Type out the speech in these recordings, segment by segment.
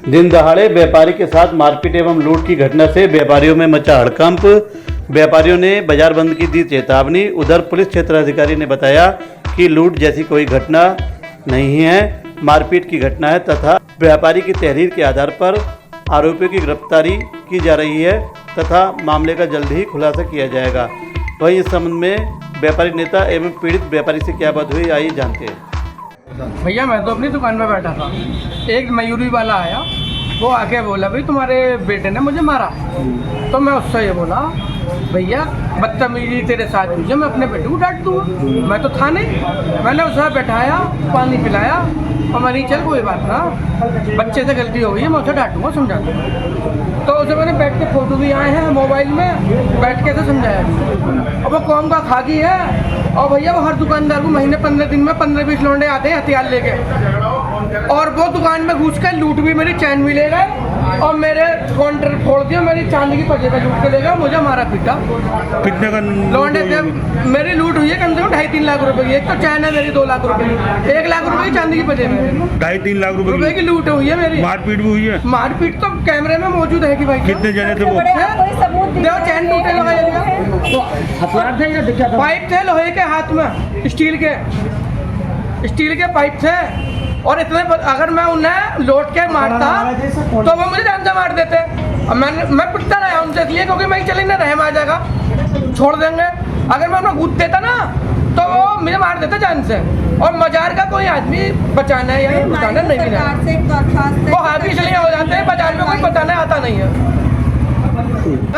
दिन दहाड़े व्यापारी के साथ मारपीट एवं लूट की घटना से व्यापारियों में मचा हड़कंप। व्यापारियों ने बाजार बंद की दी चेतावनी। उधर पुलिस क्षेत्राधिकारी ने बताया कि लूट जैसी कोई घटना नहीं है, मारपीट की घटना है तथा व्यापारी की तहरीर के आधार पर आरोपियों की गिरफ्तारी की जा रही है तथा मामले का जल्द ही खुलासा किया जाएगा। वहीं इस संबंध में व्यापारी नेता एवं पीड़ित व्यापारी से क्या बात हुई, आइए जानते हैं। भैया मैं तो अपनी दुकान पे बैठा था, एक मयूरी वाला आया, वो आके बोला भाई तुम्हारे बेटे ने मुझे मारा। तो मैं उससे ये बोला भैया बदतमीजी तेरे साथ हुई, मैं अपने बेटे को डांट दूँगा, मैं तो था नहीं। मैंने उसे बैठाया, पानी पिलाया और मैंने चल कोई बात ना, बच्चे से गलती हो गई है, मैं उसे डांटूंगा, समझा दूँगा। तो उसे मैंने बैठ के फोटो भी आए हैं मोबाइल में, बैठ के से समझाया। अब वो कौम का खाकी है और भैया वो हर दुकानदार को महीने 15 दिन में 15-20 लौंडे आते हैं हथियार लेके, और वो दुकान में घुस कर लूट भी मेरी चैन भी ले गए और मेरे काउंटर फोड़ दिया, मेरी चांदी की पजेबा लूट के ले गए, मुझे मारा पीटा। कितने का लौंडे थे, मेरी लूट हुई है कम से कम 2.5-3 लाख रुपए की। एक तो चैन है मेरी 2 लाख रुपए की, 1 लाख रुपए की चांदी की पजेबा, 2.5-3 लाख रुपए की लूट हुई है मेरी। मारपीट भी हुई है? मारपीट तो कैमरे में मौजूद है कि भाई कितने जने थे वो? देखो चैन टूटे लगाया, हथियार थे या दिखा था? पाइप थे लोहे के हाथ में, स्टील के पाइप थे, और इतने अगर मैं उन्हें लौट के मारता तो वो मुझे जान से मार देते। अब मैं पिटता रहा उनसे इसलिए क्योंकि मैं चले ना रहम आ जाएगा, छोड़ देंगे। अगर मैं उन्हें कूद देता ना तो वो मुझे मार देते जान से। और बाजार का कोई आदमी बचाना है या बचाना नहीं है, वो हावी इसलिए हो जाते हैं, बाजार में कोई बचाने आता नहीं है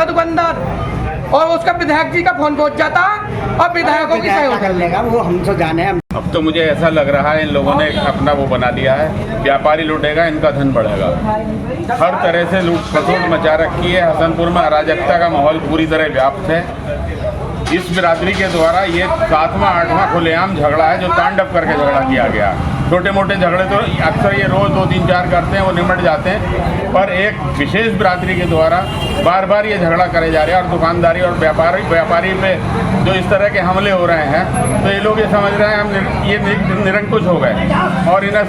दुकानदार, और उसका विधायक जी का फोन पहुंच जाता और विधायकों की सहयोग कर लेगा, वो हम तो जाने। अब तो मुझे ऐसा लग रहा है इन लोगों ने अपना वो बना दिया है, व्यापारी लूटेगा इनका धन बढ़ेगा। हर तरह से लूट खसोट मचा रखी है। हसनपुर में अराजकता का माहौल पूरी तरह व्याप्त है। इस बिरादरी के द्वारा ये 7वां 8वां खुलेआम झगड़ा है जो तांडव करके झगड़ा किया गया। छोटे मोटे झगड़े तो अक्सर ये रोज़ 2-3-4 करते हैं, वो निमट जाते हैं, पर एक विशेष बिरादरी के द्वारा बार बार ये झगड़ा करे जा रहे हैं। और दुकानदारी और व्यापारी पे जो इस तरह के हमले हो रहे हैं, तो ये लोग ये समझ रहे हैं हम ये निरंकुश हो गए और इन्हें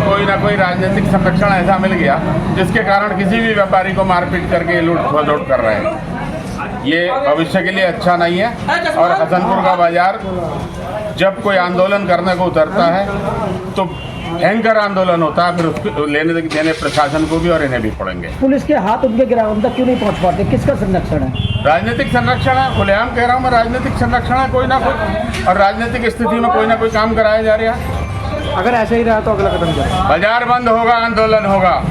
कोई ना कोई राजनीतिक संरक्षण ऐसा मिल गया जिसके कारण किसी भी व्यापारी को मारपीट करके लूट खसोट कर रहे हैं। ये भविष्य के लिए अच्छा नहीं है। और हसनपुर का बाजार जब कोई आंदोलन करने को उतरता है तो भयंकर आंदोलन होता है, फिर उसको लेने देने प्रशासन को भी और इन्हें भी पड़ेंगे। पुलिस के हाथ उनके ग्राउंड तक क्यों नहीं पहुंच पाते? किसका संरक्षण है? राजनीतिक संरक्षण है, खुलेआम कह रहा हूँ मैं, राजनीतिक संरक्षण है कोई ना कोई, और राजनीतिक स्थिति में कोई ना कोई काम कराया जा रहा है। अगर ऐसा ही रहा तो अगला कदम क्या? बाजार बंद होगा, आंदोलन होगा।